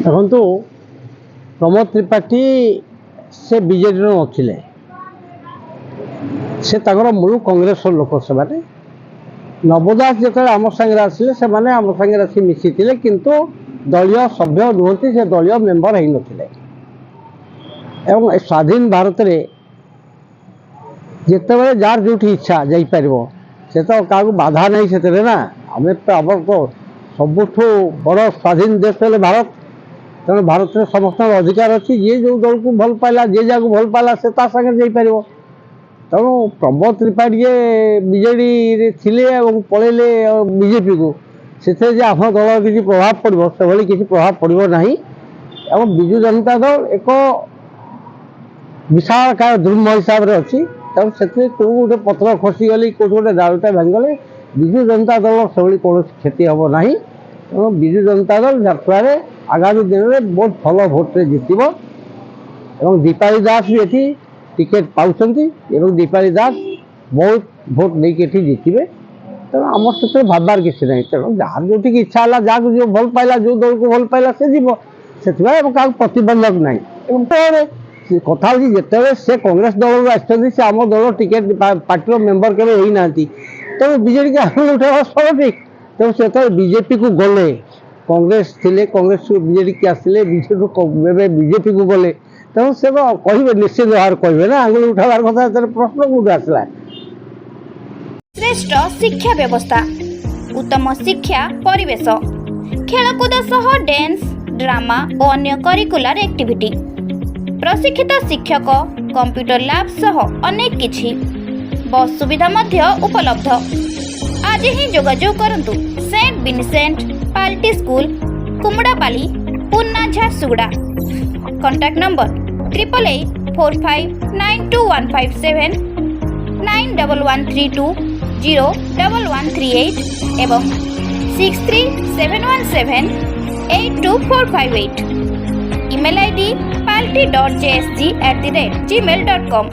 ଦେଖନ୍ତୁ ପ୍ରମୋଦ ତ୍ରିପାଠୀ ସେ ବିଜେଡ଼ିର ନଥିଲେ, ସେ ତାଙ୍କର ମୂଳ କଂଗ୍ରେସର ଲୋକ। ସେମାନେ ନବ ଦାସ ଯେତେବେଳେ ଆମ ସାଙ୍ଗରେ ଆସିଲେ ସେମାନେ ଆମ ସାଙ୍ଗରେ ଆସି ମିଶିଥିଲେ, କିନ୍ତୁ ଦଳୀୟ ସଭ୍ୟ ନୁହନ୍ତି, ସେ ଦଳୀୟ ମେମ୍ବର ହେଇନଥିଲେ। ଏବଂ ଏ ସ୍ୱାଧୀନ ଭାରତରେ ଯେତେବେଳେ ଯାହାର ଯେଉଁଠି ଇଚ୍ଛା ଯାଇପାରିବ, ସେ ତ କାହାକୁ ବାଧା ନାହିଁ ସେଥିରେ ନା। ଆମେ ଆମର ତ ସବୁଠୁ ବଡ଼ ସ୍ୱାଧୀନ ଦେଶ ହେଲେ ଭାରତ। ତେଣୁ ଭାରତରେ ସମସ୍ତଙ୍କର ଅଧିକାର ଅଛି, ଯିଏ ଯେଉଁ ଦଳକୁ ଭଲ ପାଇଲା, ଯିଏ ଯାହାକୁ ଭଲ ପାଇଲା ସେ ତା ସାଙ୍ଗରେ ଯାଇପାରିବ। ତେଣୁ ପ୍ରମୋଦ ତ୍ରିପାଠୀ ଯେ ବିଜେଡ଼ିରେ ଥିଲେ ଏବଂ ପଳେଇଲେ ବିଜେପିକୁ, ସେଥିରେ ଯେ ଆମ ଦଳର କିଛି ପ୍ରଭାବ ପଡ଼ିବ ସେଭଳି କିଛି ପ୍ରଭାବ ପଡ଼ିବ ନାହିଁ। ଏବଂ ବିଜୁ ଜନତା ଦଳ ଏକ ବିଶାଳକାୟ ଦ୍ରୁମ ହିସାବରେ ଅଛି। ତେଣୁ ସେଥିରେ କେଉଁ ଗୋଟେ ପତ୍ର ଖସିଗଲେ, କେଉଁଠି ଗୋଟେ ଡାଳଟା ଭାଙ୍ଗିଗଲେ ବିଜୁ ଜନତା ଦଳର ସେଭଳି କୌଣସି କ୍ଷତି ହେବ ନାହିଁ। ତେଣୁ ବିଜୁ ଜନତା ଦଳ ଯାତ୍ରାରେ ଆଗାମୀ ଦିନରେ ବହୁତ ଭଲ ଭୋଟ୍ରେ ଜିତିବ। ଏବଂ ଦୀପାଳି ଦାସ ବି ଏଠି ଟିକେଟ୍ ପାଉଛନ୍ତି ଏବଂ ଦୀପାଳି ଦାସ ବହୁତ ଭୋଟ୍ ନେଇକି ଏଠି ଜିତିବେ। ତେଣୁ ଆମର ସେଥିରେ ଭାବବାର କିଛି ନାହିଁ। ତେଣୁ ଯାହାର ଯେଉଁଠିକି ଇଚ୍ଛା ହେଲା, ଯାହାକୁ ଯେଉଁ ଭଲ ପାଇଲା, ଯେଉଁ ଦଳକୁ ଭଲ ପାଇଲା ସେ ଯିବ। ସେଥିପାଇଁ ଏବଂ କାହାକୁ ପ୍ରତିବନ୍ଧକ ନାହିଁ। ଏବଂ କଥା ହେଉଛି ଯେତେବେଳେ ସେ କଂଗ୍ରେସ ଦଳରୁ ଆସିଛନ୍ତି, ସେ ଆମ ଦଳ ଟିକେଟ୍ ପାର୍ଟିର ମେମ୍ବର କେବେ ହେଇନାହାନ୍ତି। ତେଣୁ ବିଜେଡ଼ିକି ଆହୁରି ଉଠାଇବା ସ୍ୱାଭାବିକ। ତେଣୁ ସେ ଯେତେବେଳେ ବିଜେପିକୁ ଗଲେ, କଂଗ୍ରେସ ଥିଲେ, କଂଗ୍ରେସରୁ ବିଜେଡ଼ିକି ଆସିଲେ, ବିଜେଡ଼ିରୁ ଏବେ ବିଜେପିକୁ ଗଲେ, ତେଣୁ ସେ ତ କହିବେ, ନିଶ୍ଚିତ ଭାବରେ କହିବେ ନା। ଆଙ୍ଗୁଳି ଉଠାଇବାର କଥା ଏଥିରେ ପ୍ରଶ୍ନ କେଉଁଠୁ ଆସିଲା? ଶ୍ରେଷ୍ଠ ଶିକ୍ଷା ବ୍ୟବସ୍ଥା, ଉତ୍ତମ ଶିକ୍ଷା ପରିବେଶ, ଖେଳକୁଦ ସହ ଡ୍ୟାନ୍ସ, ଡ୍ରାମା ଓ ଅନ୍ୟ କରିକୁଲାର ଆକ୍ଟିଭିଟି, ପ୍ରଶିକ୍ଷିତ ଶିକ୍ଷକ, କମ୍ପ୍ୟୁଟର ଲ୍ୟାବ୍ ସହ ଅନେକ କିଛି। ବସ୍ ସୁବିଧା ମଧ୍ୟ ଉପଲବ୍ଧ। ଆଜି ହିଁ ଯୋଗାଯୋଗ କରନ୍ତୁ ସେଣ୍ଟ ଭିନସେଣ୍ଟ ପାଲଟି ସ୍କୁଲ, କୁମଡ଼ାପାଲି, ପୁନା, ଝାରସୁଗୁଡ଼ା। କଣ୍ଟାକ୍ଟ ନମ୍ବର 8884592157, 9113201138 ଏବଂ 6371782458। Email ID palti.jsg@gmail.com।